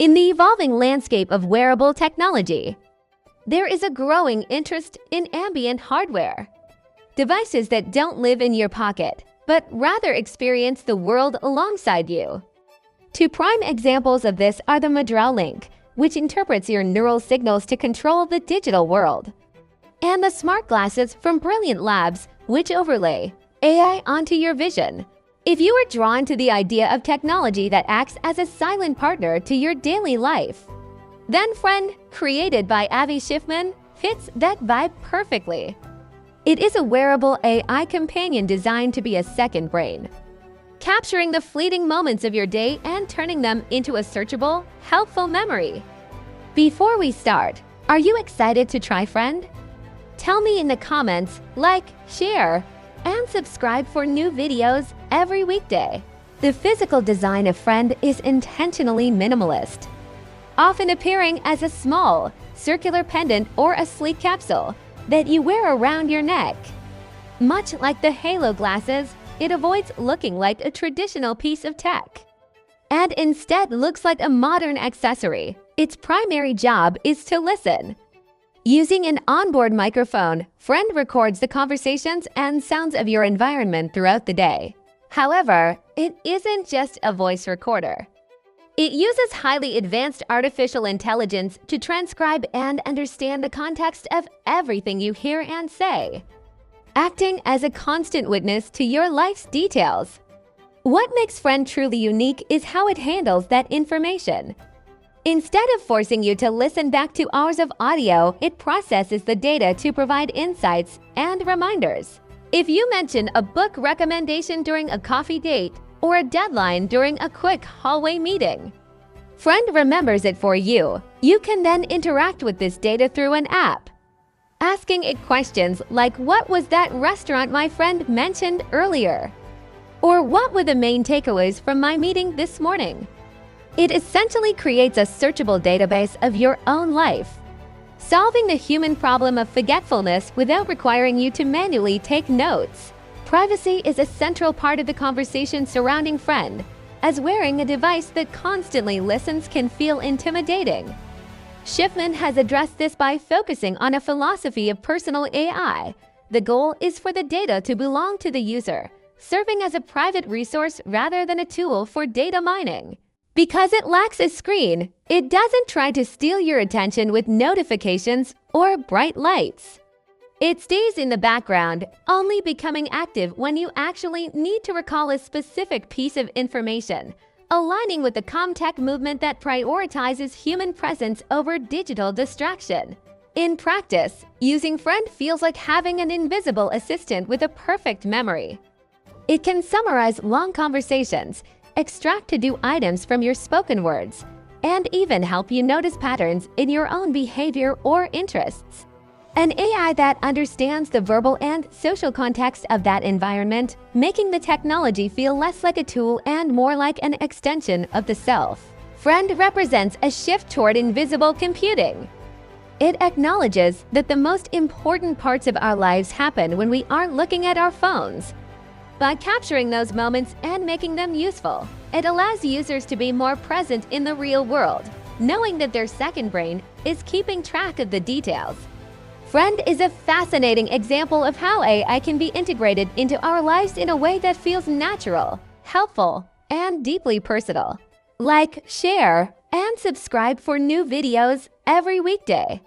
In the evolving landscape of wearable technology, there is a growing interest in ambient hardware. Devices that don't live in your pocket, but rather experience the world alongside you. Two prime examples of this are the Madrell Link, which interprets your neural signals to control the digital world, and the smart glasses from Brilliant Labs, which overlay AI onto your vision. If you are drawn to the idea of technology that acts as a silent partner to your daily life, then Friend, created by Avi Schiffmann, fits that vibe perfectly. It is a wearable AI companion designed to be a second brain, capturing the fleeting moments of your day and turning them into a searchable, helpful memory. Before we start, are you excited to try Friend? Tell me in the comments, like, share, and subscribe for new videos every weekday. The physical design of Friend is intentionally minimalist, often appearing as a small, circular pendant or a sleek capsule that you wear around your neck. Much like the Halo glasses, it avoids looking like a traditional piece of tech, and instead looks like a modern accessory. Its primary job is to listen. Using an onboard microphone, Friend records the conversations and sounds of your environment throughout the day. However, it isn't just a voice recorder. It uses highly advanced artificial intelligence to transcribe and understand the context of everything you hear and say, acting as a constant witness to your life's details. What makes Friend truly unique is how it handles that information. Instead of forcing you to listen back to hours of audio, it processes the data to provide insights and reminders. If you mention a book recommendation during a coffee date or a deadline during a quick hallway meeting, Friend remembers it for you. You can then interact with this data through an app, asking it questions like, "What was that restaurant my friend mentioned earlier?" Or "What were the main takeaways from my meeting this morning?" It essentially creates a searchable database of your own life, solving the human problem of forgetfulness without requiring you to manually take notes. Privacy is a central part of the conversation surrounding Friend, as wearing a device that constantly listens can feel intimidating. Schiffmann has addressed this by focusing on a philosophy of personal AI. The goal is for the data to belong to the user, serving as a private resource rather than a tool for data mining. Because it lacks a screen, it doesn't try to steal your attention with notifications or bright lights. It stays in the background, only becoming active when you actually need to recall a specific piece of information, aligning with the Comtech movement that prioritizes human presence over digital distraction. In practice, using Friend feels like having an invisible assistant with a perfect memory. It can summarize long conversations, extract to-do items from your spoken words, and even help you notice patterns in your own behavior or interests. An AI that understands the verbal and social context of that environment, making the technology feel less like a tool and more like an extension of the self. Friend represents a shift toward invisible computing. It acknowledges that the most important parts of our lives happen when we aren't looking at our phones. By capturing those moments and making them useful, it allows users to be more present in the real world, knowing that their second brain is keeping track of the details. Friend is a fascinating example of how AI can be integrated into our lives in a way that feels natural, helpful, and deeply personal. Like, share, and subscribe for new videos every weekday.